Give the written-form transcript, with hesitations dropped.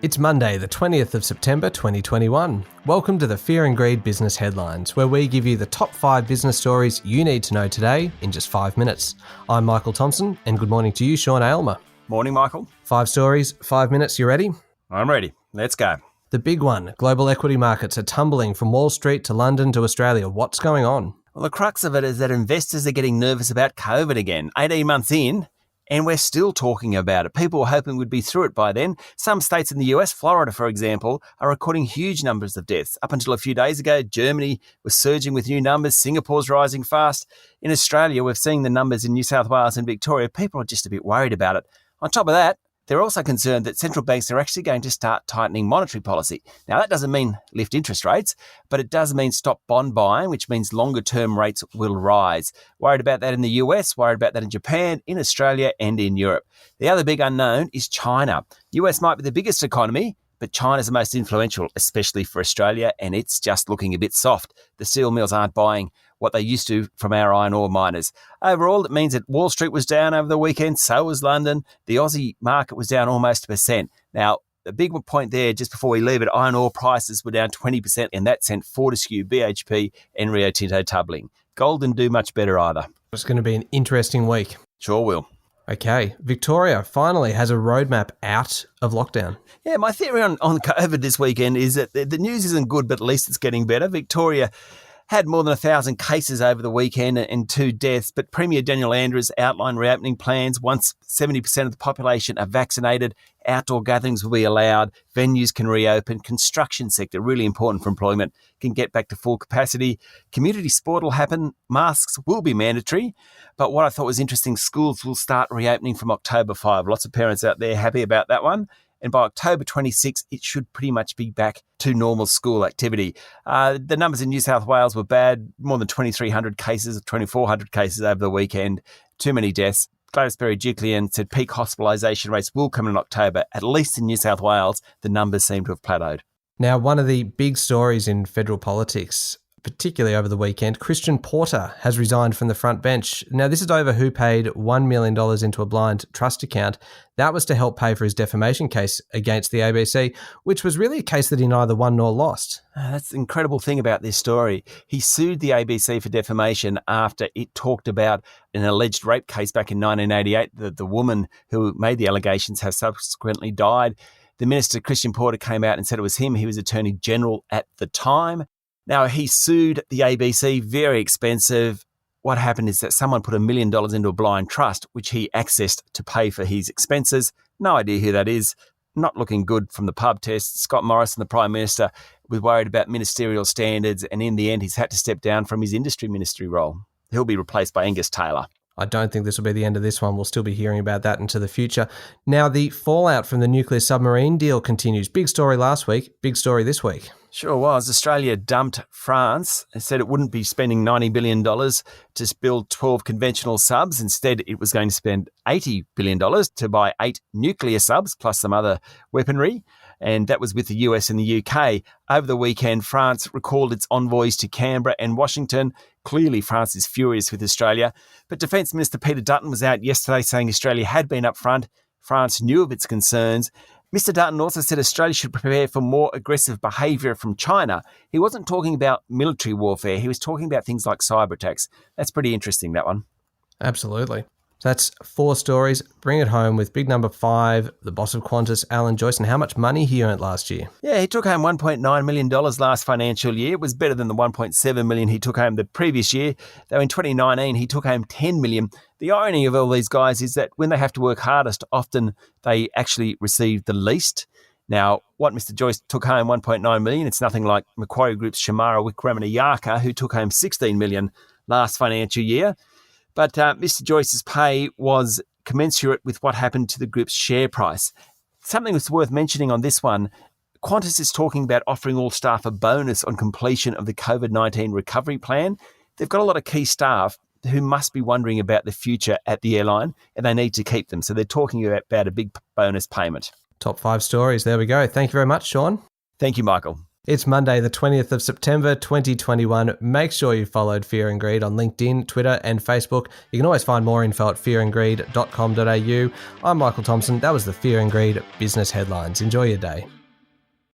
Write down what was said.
It's Monday, the 20th of September 2021. Welcome to the Fear and Greed Business Headlines, where we give you the top 5 business stories you need to know today in just 5 minutes. I'm Michael Thompson, and good morning to you, Sean Aylmer. Morning, Michael. 5 stories, 5 minutes, you ready? I'm ready. Let's go. The big one, global equity markets are tumbling from Wall Street to London to Australia. What's going on? Well, the crux of it is that investors are getting nervous about COVID again, 18 months in, and we're still talking about it. People were hoping we'd be through it by then. Some states in the US, Florida, for example, are recording huge numbers of deaths. Up until a few days ago, Germany was surging with new numbers. Singapore's rising fast. In Australia, we're seeing the numbers in New South Wales and Victoria. People are just a bit worried about it. On top of that, they're also concerned that central banks are actually going to start tightening monetary policy. Now, that doesn't mean lift interest rates, but it does mean stop bond buying, which means longer-term rates will rise. Worried about that in the US, worried about that in Japan, in Australia, and in Europe. The other big unknown is China. US might be the biggest economy, but China's the most influential, especially for Australia, and it's just looking a bit soft. The steel mills aren't buying what they used to from our iron ore miners. Overall, it means that Wall Street was down over the weekend, so was London. The Aussie market was down almost 1%. Now, the big point there, just before we leave it, iron ore prices were down 20%, and that sent Fortescue, BHP, and Rio Tinto tumbling. Gold didn't do much better either. It's going to be an interesting week. Sure will. Okay, Victoria finally has a roadmap out of lockdown. Yeah, my theory on COVID this weekend is that the news isn't good, but at least it's getting better. Victoria had more than 1,000 cases over the weekend and 2 deaths, but Premier Daniel Andrews outlined reopening plans. Once 70% of the population are vaccinated, outdoor gatherings will be allowed, venues can reopen, construction sector, really important for employment, can get back to full capacity. Community sport will happen, masks will be mandatory, but what I thought was interesting, schools will start reopening from October 5. Lots of parents out there happy about that one. And by October 26, it should pretty much be back to normal school activity. The numbers in New South Wales were bad, more than 2,300 cases, 2,400 cases over the weekend, too many deaths. Gladys Berejiklian said peak hospitalisation rates will come in October. At least in New South Wales, the numbers seem to have plateaued. Now, one of the big stories in federal politics, particularly over the weekend, Christian Porter has resigned from the front bench. Now, this is over who paid $1 million into a blind trust account. That was to help pay for his defamation case against the ABC, which was really a case that he neither won nor lost. That's the incredible thing about this story. He sued the ABC for defamation after it talked about an alleged rape case back in 1988. The woman who made the allegations has subsequently died. The minister, Christian Porter, came out and said it was him. He was Attorney General at the time. Now, he sued the ABC, very expensive. What happened is that someone put $1 million into a blind trust, which he accessed to pay for his expenses. No idea who that is. Not looking good from the pub test. Scott Morrison, the Prime Minister, was worried about ministerial standards, and in the end, he's had to step down from his industry ministry role. He'll be replaced by Angus Taylor. I don't think this will be the end of this one. We'll still be hearing about that into the future. Now, the fallout from the nuclear submarine deal continues. Big story last week, big story this week. Sure was. Australia dumped France and said it wouldn't be spending $90 billion to build 12 conventional subs. Instead, it was going to spend $80 billion to buy 8 nuclear subs plus some other weaponry. And that was with the US and the UK. Over the weekend, France recalled its envoys to Canberra and Washington. Clearly, France is furious with Australia. But Defence Minister Peter Dutton was out yesterday saying Australia had been upfront. France knew of its concerns. Mr. Dutton also said Australia should prepare for more aggressive behaviour from China. He wasn't talking about military warfare. He was talking about things like cyber attacks. That's pretty interesting, that one. Absolutely. So that's 4 stories. Bring it home with big number 5, the boss of Qantas, Alan Joyce, and how much money he earned last year. Yeah, he took home $1.9 million last financial year. It was better than the $1.7 million he took home the previous year. Though in 2019, he took home $10 million. The irony of all these guys is that when they have to work hardest, often they actually receive the least. Now, what Mr. Joyce took home $1.9 million, it's nothing like Macquarie Group's Shamara Wickramanayaka, who took home $16 million last financial year. But Mr. Joyce's pay was commensurate with what happened to the group's share price. Something that's worth mentioning on this one, Qantas is talking about offering all staff a bonus on completion of the COVID-19 recovery plan. They've got a lot of key staff who must be wondering about the future at the airline, and they need to keep them. So they're talking about a big bonus payment. Top 5 stories. There we go. Thank you very much, Sean. Thank you, Michael. It's Monday, the 20th of September, 2021. Make sure you followed Fear and Greed on LinkedIn, Twitter, and Facebook. You can always find more info at fearandgreed.com.au. I'm Michael Thompson. That was the Fear and Greed business headlines. Enjoy your day.